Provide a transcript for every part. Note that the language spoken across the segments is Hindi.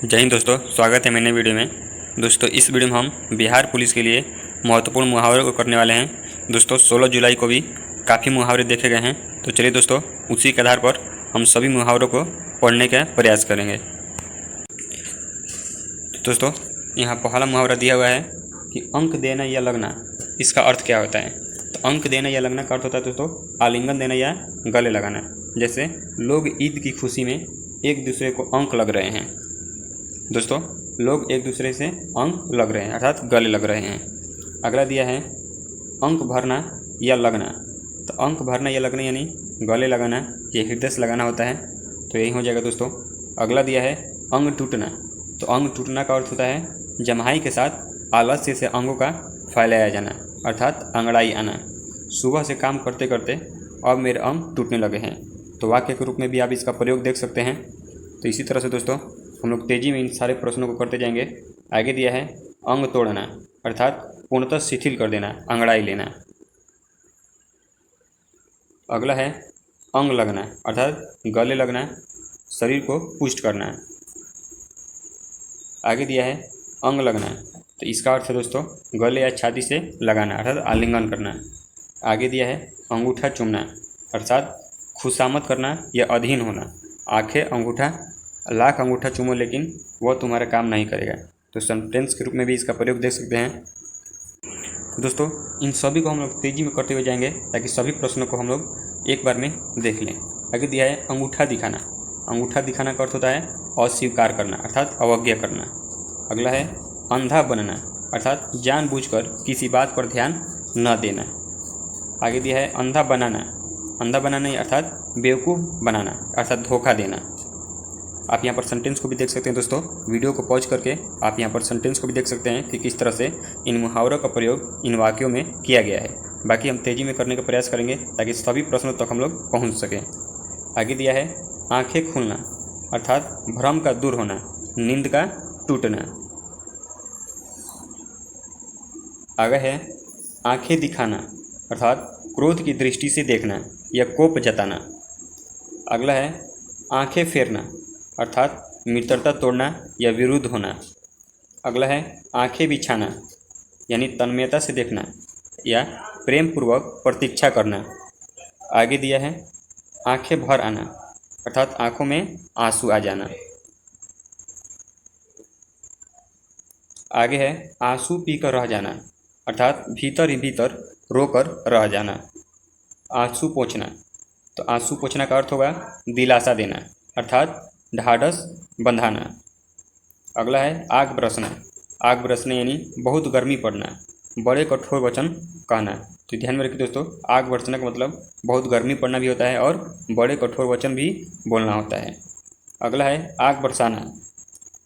जय हिंद दोस्तों, स्वागत है मेरे नई वीडियो में। दोस्तों इस वीडियो में हम बिहार पुलिस के लिए महत्वपूर्ण मुहावरों को करने वाले हैं। दोस्तों 16 जुलाई को भी काफ़ी मुहावरे देखे गए हैं, तो चलिए दोस्तों उसी के आधार पर हम सभी मुहावरों को पढ़ने का प्रयास करेंगे। दोस्तों यहाँ पहला मुहावरा दिया हुआ है कि अंक देना या लगना, इसका अर्थ क्या होता है। तो अंक देना या लगना का अर्थ होता है दोस्तों आलिंगन देना या गले लगाना। जैसे लोग ईद की खुशी में एक दूसरे को अंक लग रहे हैं। दोस्तों लोग एक दूसरे से अंक लग रहे हैं अर्थात गले लग रहे हैं। अगला दिया है अंक भरना या लगना। तो अंक भरना या लगना यानी गले लगाना, ये हृदय से लगाना होता है, तो यही हो जाएगा दोस्तों। अगला दिया है अंग टूटना। तो अंग टूटना का अर्थ होता है जम्हाई के साथ आलस्य से अंगों का फैलाया जाना अर्थात अंगड़ाई आना। सुबह से काम करते करते अब मेरे अंग टूटने लगे हैं। तो वाक्य के रूप में भी आप इसका प्रयोग देख सकते हैं। तो इसी तरह से दोस्तों हम लोग तेज़ी में इन सारे प्रश्नों को करते जाएंगे। आगे दिया है अंग तोड़ना अर्थात पूर्णतः शिथिल कर देना, अंगड़ाई लेना। अगला है अंग लगना अर्थात गले लगना, शरीर को पुष्ट करना। आगे दिया है अंग लगना, तो इसका अर्थ है दोस्तों गले या छाती से लगाना अर्थात आलिंगन करना। आगे दिया है अंगूठा चूमना अर्थात खुशामद करना या अधीन होना। आंखें अंगूठा लाख अंगूठा चूमो लेकिन वह तुम्हारा काम नहीं करेगा। तो सेंटेंस के रूप में भी इसका प्रयोग देख सकते हैं। तो दोस्तों इन सभी को हम लोग तेज़ी में करते हुए जाएंगे ताकि सभी प्रश्नों को हम लोग एक बार में देख लें। आगे दिया है अंगूठा दिखाना। अंगूठा दिखाना का अर्थ होता है अस्वीकार करना अर्थात अवज्ञा करना। अगला है अंधा बनना अर्थात जानबूझकर किसी बात पर ध्यान न देना। आगे दिया है अंधा बनाना। अंधा बनाना अर्थात बेवकूफ़ बनाना अर्थात धोखा देना। आप यहाँ पर सेंटेंस को भी देख सकते हैं दोस्तों, वीडियो को पॉज करके आप यहाँ पर सेंटेंस को भी देख सकते हैं कि किस तरह से इन मुहावरों का प्रयोग इन वाक्यों में किया गया है। बाकी हम तेज़ी में करने का प्रयास करेंगे ताकि सभी प्रश्नों तक हम लोग पहुँच सकें। आगे दिया है आंखें खुलना अर्थात भ्रम का दूर होना, नींद का टूटना। आगे है आंखें दिखाना अर्थात क्रोध की दृष्टि से देखना या कोप जताना। अगला है आंखें फेरना अर्थात मित्रता तोड़ना या विरुद्ध होना। अगला है आंखें बिछाना यानी तन्मयता से देखना या प्रेम पूर्वक प्रतीक्षा करना। आगे दिया है आंखें भर आना अर्थात आंखों में आंसू आ जाना। आगे है आंसू पीकर रह जाना अर्थात भीतर ही भीतर रोकर रह जाना। आंसू पोंछना, तो आंसू पोंछना का अर्थ होगा दिलासा देना अर्थात ढाढ़स बंधाना। अगला है आग बरसना। आग बरसना यानी बहुत गर्मी पड़ना, बड़े कठोर वचन कहना। तो ध्यान में रखिए दोस्तों, आग बरसना का मतलब बहुत गर्मी पड़ना भी होता है और बड़े कठोर वचन भी बोलना होता है। अगला है आग बरसाना।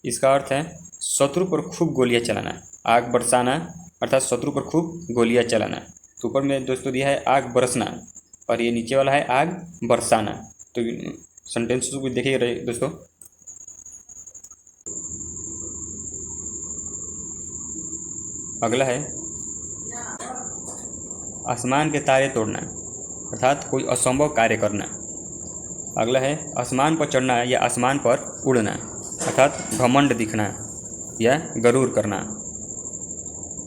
इसका अर्थ है शत्रु पर खूब गोलियां चलाना। आग बरसाना अर्थात शत्रु पर खूब गोलियां चलाना। तो ऊपर में दोस्तों दिया है आग बरसना और ये नीचे वाला है आग बरसाना। तो सेंटेंस को देखिए रहे दोस्तों। अगला है आसमान के तारे तोड़ना अर्थात कोई असंभव कार्य करना। अगला है आसमान पर चढ़ना या आसमान पर उड़ना अर्थात घमंड दिखना या गरूर करना।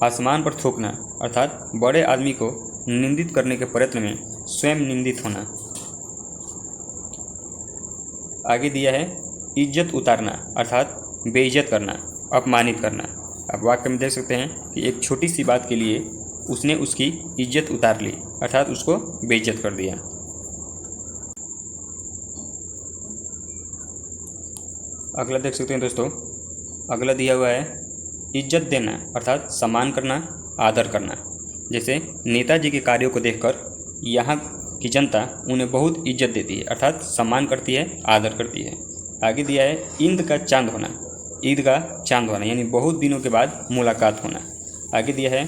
आसमान पर थूकना अर्थात बड़े आदमी को निंदित करने के प्रयत्न में स्वयं निंदित होना। आगे दिया है इज्जत उतारना अर्थात बेइज्जत करना, अपमानित करना। आप वाक्य में देख सकते हैं कि एक छोटी सी बात के लिए उसने उसकी इज्जत उतार ली अर्थात उसको बेइज्जत कर दिया। अगला देख सकते हैं दोस्तों, अगला दिया हुआ है इज्जत देना अर्थात सम्मान करना, आदर करना। जैसे नेताजी के कार्यों को देखकर यहाँ की जनता उन्हें बहुत इज्जत देती है अर्थात सम्मान करती है, आदर करती है। आगे दिया है ईद का चांद होना। ईद का चांद होना यानी बहुत दिनों के बाद मुलाकात होना। आगे दिया है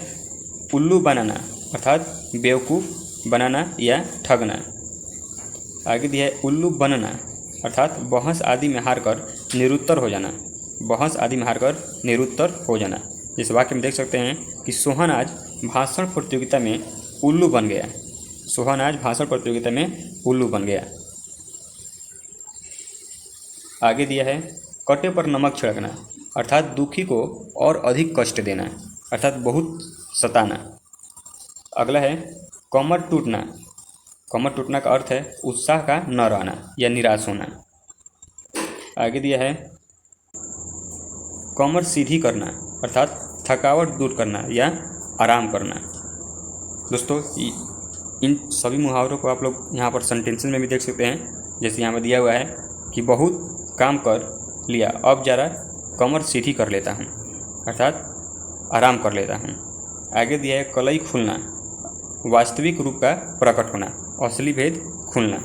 उल्लू बनाना अर्थात बेवकूफ़ बनाना या ठगना। आगे दिया है उल्लू बनना अर्थात बहस आदि में हार कर निरुत्तर हो जाना। बहस आदि में हार कर निरुत्तर हो जाना। जिस वाक्य में देख सकते हैं कि सोहन आज भाषण प्रतियोगिता में उल्लू बन गया। सोहन आज भाषण प्रतियोगिता में उल्लू बन गया। आगे दिया है कटे पर नमक छिड़कना, अर्थात दुखी को और अधिक कष्ट देना, अर्थात बहुत सताना। अगला है कमर टूटना। कमर टूटना का अर्थ है उत्साह का न रहना या निराश होना। आगे दिया है कमर सीधी करना, अर्थात थकावट दूर करना या आराम करना। दोस्तों इन सभी मुहावरों को आप लोग यहाँ पर सेंटेंसेस में भी देख सकते हैं। जैसे यहाँ पर दिया हुआ है कि बहुत काम कर लिया, अब ज़रा कमर सीधी कर लेता हूँ, अर्थात आराम कर लेता हूँ। आगे दिया है कलई खुलना, वास्तविक रूप का प्रकट होना, असली भेद खुलना।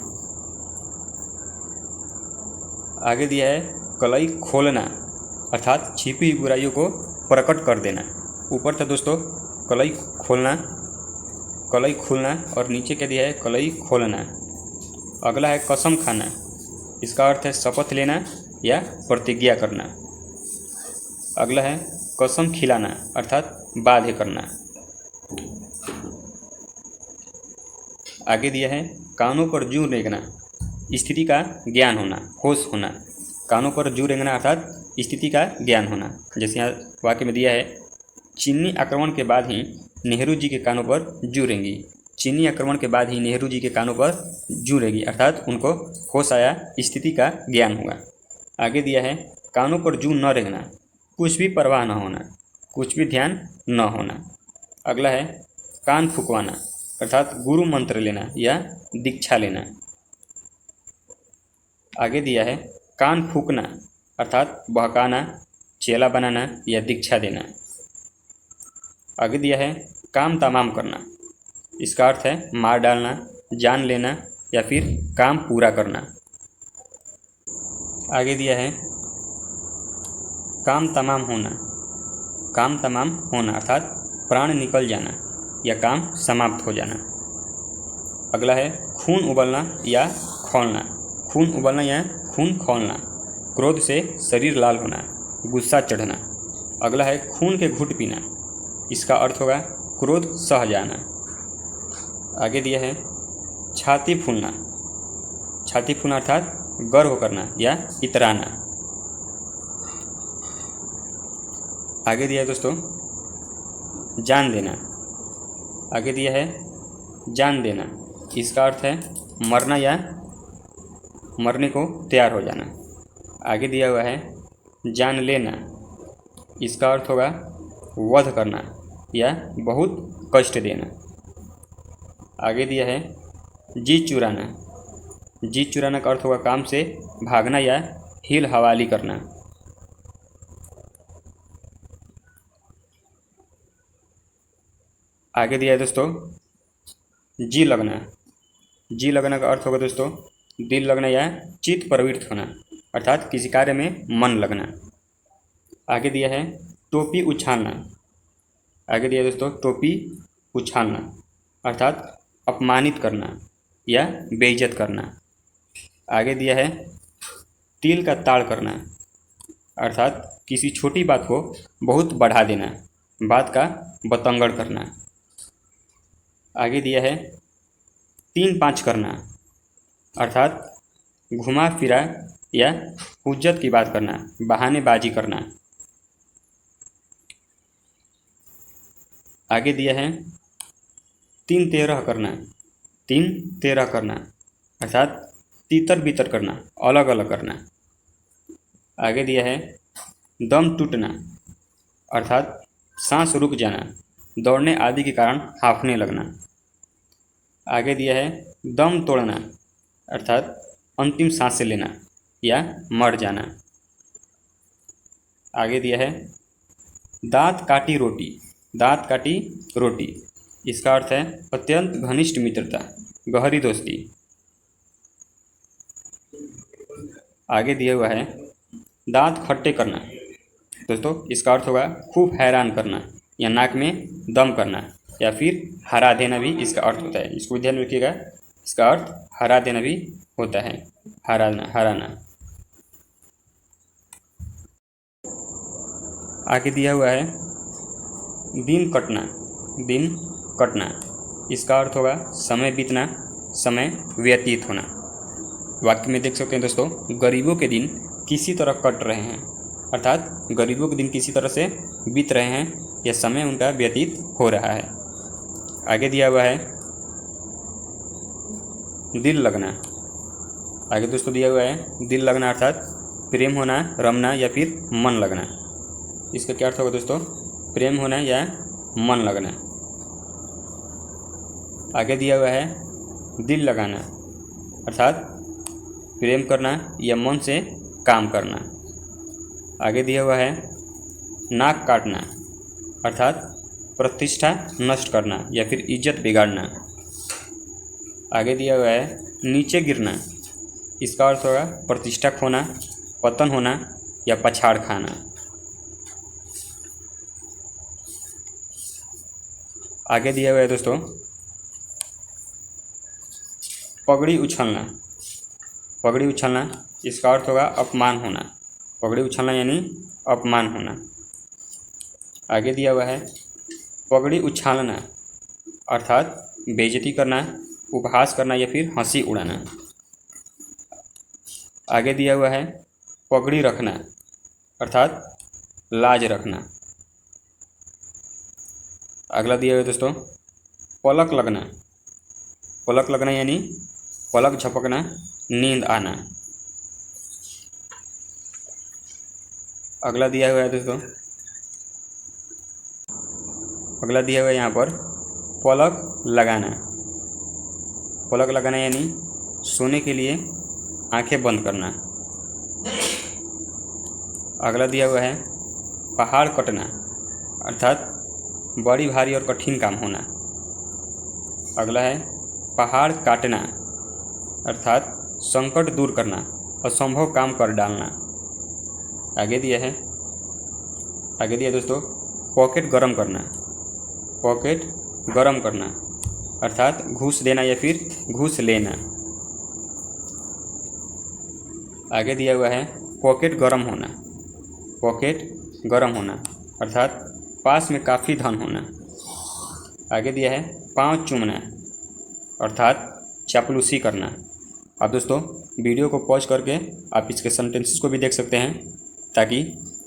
आगे दिया है कलई खोलना, अर्थात छिपी हुई बुराइयों को प्रकट कर देना। ऊपर था दोस्तों कलई खोलना, कलई खुलना, और नीचे क्या दिया है कलई खोलना। अगला है कसम खाना, इसका अर्थ है शपथ लेना या प्रतिज्ञा करना। अगला है कसम खिलाना, अर्थात बाध्य करना। आगे दिया है कानों पर जूं रेंगना, स्थिति का ज्ञान होना, होश होना। कानों पर जूं रेंगना अर्थात स्थिति का ज्ञान होना। जैसे यहाँ वाक्य में दिया है चीनी आक्रमण के बाद ही नेहरू जी के कानों पर जूं रेंगी। चीनी आक्रमण के बाद ही नेहरू जी के कानों पर जूं रेंगी, अर्थात उनको होश आया, स्थिति का ज्ञान हुआ। आगे दिया है कानों पर जूं न रेंगना, कुछ भी परवाह न होना, कुछ भी ध्यान न होना। अगला है कान फुकवाना, अर्थात गुरु मंत्र लेना या दीक्षा लेना। आगे दिया है कान फूकना, अर्थात बहकाना, चेला बनाना या दीक्षा देना। आगे दिया है काम तमाम करना, इसका अर्थ है मार डालना, जान लेना या फिर काम पूरा करना। आगे दिया है काम तमाम होना, काम तमाम होना अर्थात प्राण निकल जाना या काम समाप्त हो जाना। अगला है खून उबलना या खौलना, खून उबलना या खून खौलना, क्रोध से शरीर लाल होना, गुस्सा चढ़ना। अगला है खून के घूंट पीना, इसका अर्थ होगा क्रोध सह जाना। आगे दिया है छाती फूलना, छाती फूलना अर्थात गर्व करना या इतराना। आगे दिया है दोस्तों जान देना। आगे दिया है जान देना, इसका अर्थ है मरना या मरने को तैयार हो जाना। आगे दिया हुआ है जान लेना, इसका अर्थ होगा वध करना या बहुत कष्ट देना। आगे दिया है जी चुराना, जी चुराना का अर्थ होगा काम से भागना या हिल हवाली करना। आगे दिया है दोस्तों जी लगना, जी लगना का अर्थ होगा दोस्तों दिल लगना या चित्त प्रवृत्त होना, अर्थात किसी कार्य में मन लगना। आगे दिया है टोपी उछालना, आगे दिया है दोस्तों टोपी उछालना अर्थात अपमानित करना या बेइज्जत करना। आगे दिया है तिल का ताड़ करना, अर्थात किसी छोटी बात को बहुत बढ़ा देना, बात का बतंगड़ करना। आगे दिया है 3-5 करना, अर्थात घुमा फिरा या हुज्जत की बात करना, बहानेबाजी करना। आगे दिया है 3-13 करना, 3-13 करना अर्थात तीतर बीतर करना, अलग अलग करना। आगे दिया है दम टूटना, अर्थात सांस रुक जाना, दौड़ने आदि के कारण हांफने लगना। आगे दिया है दम तोड़ना, अर्थात अंतिम सांसें लेना या मर जाना। आगे दिया है दांत काटी रोटी, दांत काटी रोटी, इसका अर्थ है अत्यंत घनिष्ठ मित्रता, गहरी दोस्ती। आगे दिया हुआ है दांत खट्टे करना, दोस्तों इसका अर्थ होगा खूब हैरान करना या नाक में दम करना या फिर हरा देना भी इसका अर्थ होता है। इसको ध्यान रखिएगा, इसका अर्थ हरा देना भी होता है, हराना, हराना। आगे दिया हुआ है दिन कटना, दिन कटना, इसका अर्थ होगा समय बीतना, समय व्यतीत होना। वाक्य में देख सकते हैं दोस्तों गरीबों के दिन किसी तरह कट रहे हैं, अर्थात गरीबों के दिन किसी तरह से बीत रहे हैं, यह समय उनका व्यतीत हो रहा है। आगे दिया हुआ है दिल लगना। आगे दोस्तों दिया हुआ है दिल लगना अर्थात प्रेम होना, रमना या फिर मन लगना। इसका क्या अर्थ होगा दोस्तों? प्रेम होना या मन लगना। आगे दिया हुआ है दिल लगाना अर्थात प्रेम करना या मन से काम करना। आगे दिया हुआ है नाक काटना अर्थात प्रतिष्ठा नष्ट करना या फिर इज्जत बिगाड़ना। आगे दिया हुआ है नीचे गिरना। इसका अर्थ होगा प्रतिष्ठा खोना, पतन होना या पछाड़ खाना। आगे दिया हुआ है दोस्तों पगड़ी उछलना। पगड़ी उछलना इसका अर्थ होगा अपमान होना। पगड़ी उछलना यानी अपमान होना। आगे दिया हुआ है पगड़ी उछालना अर्थात बेइज्जती करना, उपहास करना या फिर हंसी उड़ाना। आगे दिया हुआ है पगड़ी रखना अर्थात लाज रखना। अगला दिया हुआ है दोस्तों पलक लगना। पलक लगना यानी पलक झपकना, नींद आना। अगला दिया हुआ है दोस्तों अगला दिया हुआ है यहाँ पर पलक लगाना। पलक लगाना यानी सोने के लिए आंखें बंद करना। अगला दिया हुआ है पहाड़ कटना अर्थात बड़ी भारी और कठिन काम होना। अगला है पहाड़ काटना अर्थात संकट दूर करना, असंभव काम कर डालना। आगे दिया दोस्तों पॉकेट गरम करना। पॉकेट गरम करना अर्थात घूस देना या फिर घूस लेना। आगे दिया हुआ है पॉकेट गरम होना। पॉकेट गरम होना अर्थात पास में काफ़ी धन होना। आगे दिया है पाँव चूमना अर्थात चापलूसी करना। अब दोस्तों वीडियो को पॉज करके आप इसके सेंटेंसेस को भी देख सकते हैं ताकि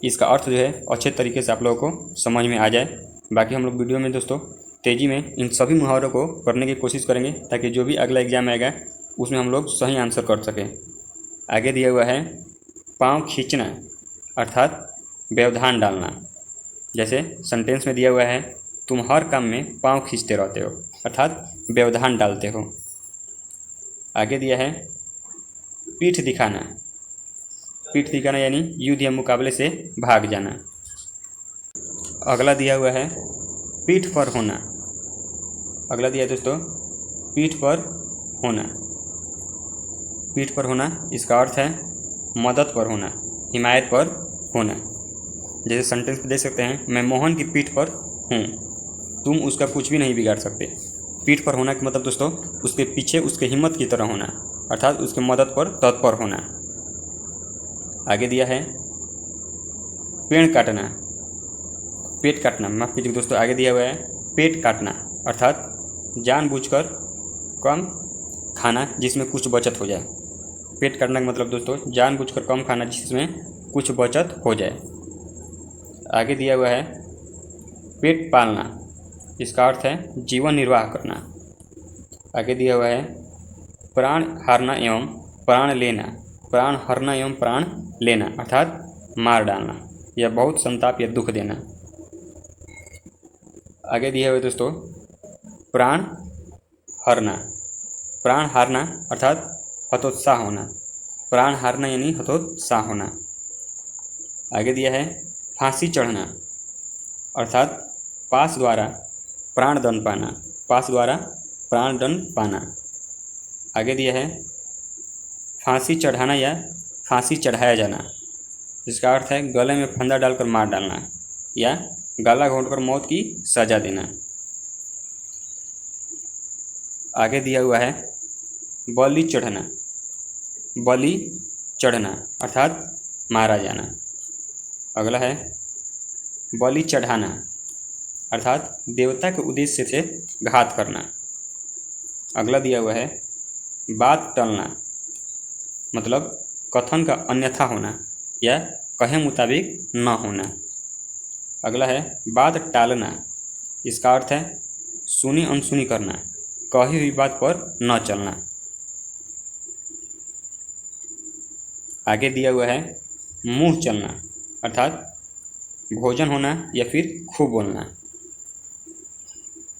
इसका अर्थ जो है अच्छे तरीके से आप लोगों को समझ में आ जाए। बाकी हम लोग वीडियो में दोस्तों तेज़ी में इन सभी मुहावरों को करने की कोशिश करेंगे ताकि जो भी अगला एग्जाम आएगा उसमें हम लोग सही आंसर कर सकें। आगे दिया हुआ है पाँव खींचना अर्थात व्यवधान डालना। जैसे सेंटेंस में दिया हुआ है तुम हर काम में पाँव खींचते रहते हो अर्थात व्यवधान डालते हो। आगे दिया है पीठ दिखाना। पीठ दिखाना यानी युद्ध या मुकाबले से भाग जाना। अगला दिया हुआ है पीठ पर होना। अगला दिया है दोस्तों पीठ पर होना। पीठ पर होना इसका अर्थ है मदद पर होना, हिमायत पर होना। जैसे सेंटेंस देख सकते हैं मैं मोहन की पीठ पर हूँ, तुम उसका कुछ भी नहीं बिगाड़ सकते। पीठ पर होना का मतलब दोस्तों उसके पीछे उसके हिम्मत की तरह होना अर्थात उसके मदद पर तत्पर होना। आगे दिया है पेड़ काटना, पेट काटना, माफ कीजिए दोस्तों। आगे दिया हुआ है पेट काटना अर्थात जानबूझकर कम खाना जिसमें कुछ बचत हो जाए। पेट काटने का मतलब दोस्तों जानबूझकर कम खाना जिसमें कुछ बचत हो जाए। आगे दिया हुआ है पेट पालना, इसका अर्थ है जीवन निर्वाह करना। आगे दिया हुआ है प्राण हारना एवं प्राण लेना। प्राण हरना एवं प्राण लेना अर्थात मार डालना या बहुत संताप या दुख देना। आगे दिया हुआ है दोस्तों प्राण हरना। प्राण हारना अर्थात हतोत्साह होना। प्राण हारना यानी हतोत्साह होना। आगे दिया है फांसी चढ़ना अर्थात पास द्वारा प्राणदंड पाना। पास द्वारा प्राणदंड पाना। आगे दिया है फांसी चढ़ाना या फांसी चढ़ाया जाना, जिसका अर्थ है गले में फंदा डालकर मार डालना या गला घोंटकर मौत की सजा देना। आगे दिया हुआ है बलि चढ़ना। बलि चढ़ना अर्थात मारा जाना। अगला है बलि चढ़ाना अर्थात देवता के उद्देश्य से घात करना। अगला दिया हुआ है बात टलना मतलब कथन का अन्यथा होना या कहे मुताबिक न होना। अगला है बात टालना। इसका अर्थ है सुनी अनसुनी करना, कही हुई बात पर न चलना। आगे दिया हुआ है मुंह चलना, अर्थात भोजन होना या फिर खूब बोलना।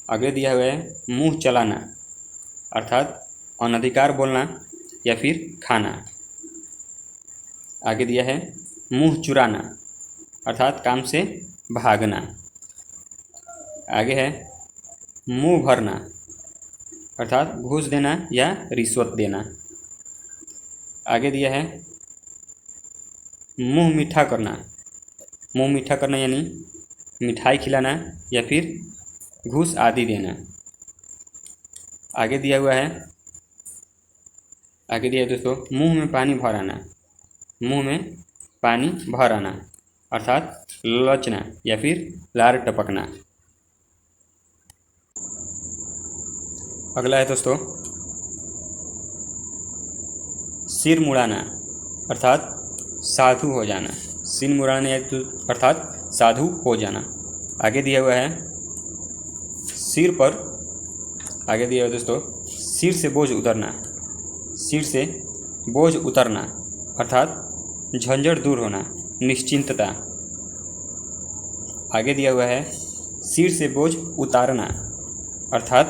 आगे दिया हुआ है मुंह चलाना, अर्थात अनधिकार बोलना या फिर खाना। आगे दिया है मुंह चुराना, अर्थात काम से भागना। आगे है मुंह भरना, अर्थात घूस देना या रिश्वत देना। आगे दिया है मुंह मीठा करना। मुंह मीठा करना यानी मिठाई खिलाना या फिर घूस आदि देना। आगे दिया हुआ है दोस्तों मुंह में पानी भर आना। मुंह में पानी भर आना अर्थात ललचना या फिर लार टपकना। अगला है दोस्तों सिर मुड़ाना, अर्थात साधु हो जाना। सिर मुड़ाना अर्थात साधु हो जाना। आगे दिया हुआ है सिर पर, आगे दिया हुआ दोस्तों सिर से बोझ उतरना। सिर से बोझ उतरना अर्थात झंझट दूर होना, निश्चिंतता। आगे दिया हुआ है सिर से बोझ उतारना, अर्थात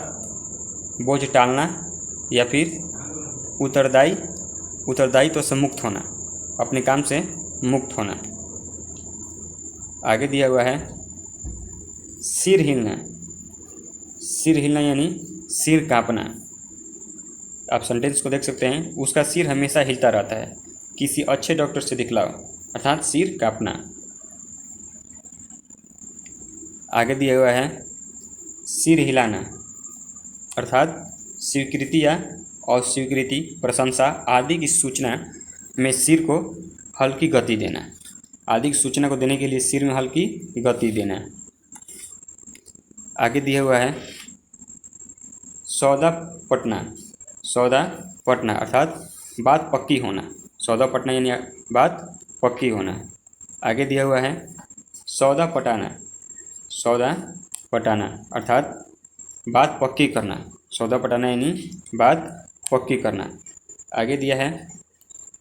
बोझ टालना या फिर उत्तरदायित्व से मुक्त होना, अपने काम से मुक्त होना। आगे दिया हुआ है सिर हिलना। सिर हिलना यानी सिर कांपना। आप सेंटेंस को देख सकते हैं, उसका सिर हमेशा हिलता रहता है, किसी अच्छे डॉक्टर से दिखलाओ, अर्थात सिर कांपना। आगे दिया हुआ है सिर हिलाना, अर्थात स्वीकृति या अस्वीकृति, प्रशंसा आदि की सूचना में सिर को हल्की गति देना। आदि की सूचना को देने के लिए सिर में हल्की गति देना। आगे दिया हुआ है सौदा पटना। सौदा पटना अर्थात बात पक्की होना। सौदा पटना यानी बात पक्की होना। आगे दिया हुआ है सौदा पटाना। सौदा पटाना अर्थात बात पक्की करना। सौदा पटाना यानी बात पक्की करना। आगे दिया है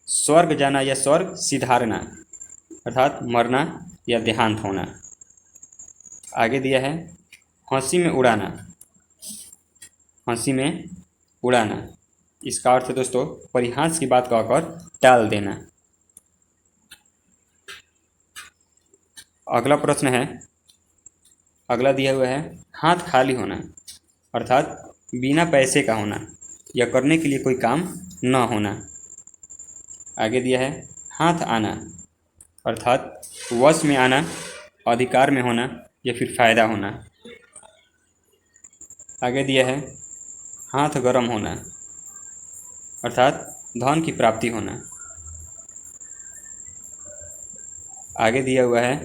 स्वर्ग जाना या स्वर्ग सिधारना, अर्थात मरना या देहांत होना। आगे दिया है हंसी में उड़ाना। हंसी में उड़ाना, इसका अर्थ है दोस्तों परिहास की बात कहकर टाल देना। अगला प्रश्न है, अगला दिया हुआ है हाथ खाली होना, अर्थात बिना पैसे का होना या करने के लिए कोई काम न होना। आगे दिया है हाथ आना, अर्थात वश में आना, अधिकार में होना या फिर फायदा होना। आगे दिया है हाथ गर्म होना, अर्थात धन की प्राप्ति होना। आगे दिया हुआ है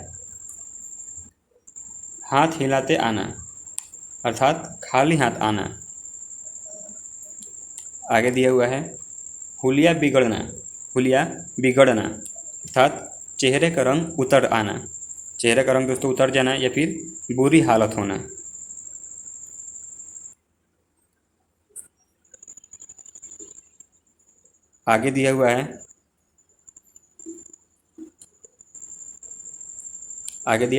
हाथ हिलाते आना, अर्थात खाली हाथ आना। आगे दिया हुआ है हुलिया बिगड़ना। हुलिया बिगड़ना अर्थात चेहरे का रंग उतर आना। चेहरे का रंग दोस्तों उतर जाना या फिर बुरी हालत होना। आगे दिया हुआ है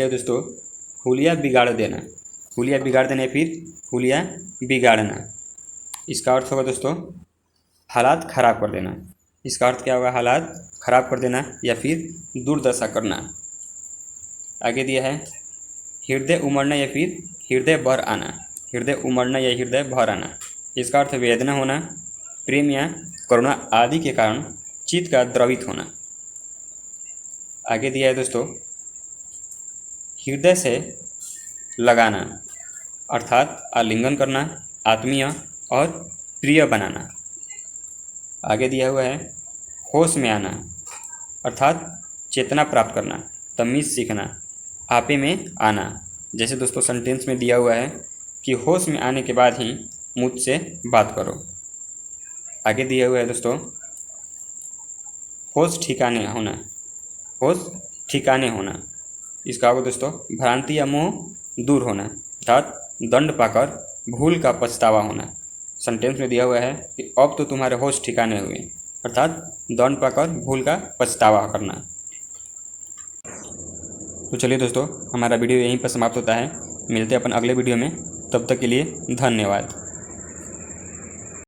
दोस्तों हुलिया बिगाड़ देना। हुलिया बिगाड़ देना या फिर हुलिया बिगाड़ना, इसका अर्थ होगा दोस्तों हालात खराब कर देना। इसका अर्थ क्या होगा? हालात खराब कर देना या फिर दुर्दशा करना। आगे दिया है हृदय उमड़ना या फिर हृदय भर आना। हृदय उमड़ना या हृदय भर आना, इसका अर्थ वेदना होना, प्रेम या करुणा आदि के कारण चित्त का द्रवित होना। आगे दिया है दोस्तों हृदय से लगाना, अर्थात आलिंगन करना, आत्मीय और प्रिय बनाना। आगे दिया हुआ है होश में आना, अर्थात चेतना प्राप्त करना, तमीज़ सीखना, आपे में आना। जैसे दोस्तों सेंटेंस में दिया हुआ है कि होश में आने के बाद ही मुझसे बात करो। आगे दिया हुआ है दोस्तों होश ठिकाने होना, होश ठिकाने होना। इसका होगा दोस्तों भ्रांति या मोह दूर होना, अर्थात दंड पाकर भूल का पछतावा होना। सेंटेंस में दिया हुआ है कि अब तो तुम्हारे होश ठिकाने हुए, अर्थात दंड पाकर भूल का पछतावा करना। तो चलिए दोस्तों, हमारा वीडियो यहीं पर समाप्त होता है। मिलते हैं अपन अगले वीडियो में, तब तक के लिए धन्यवाद।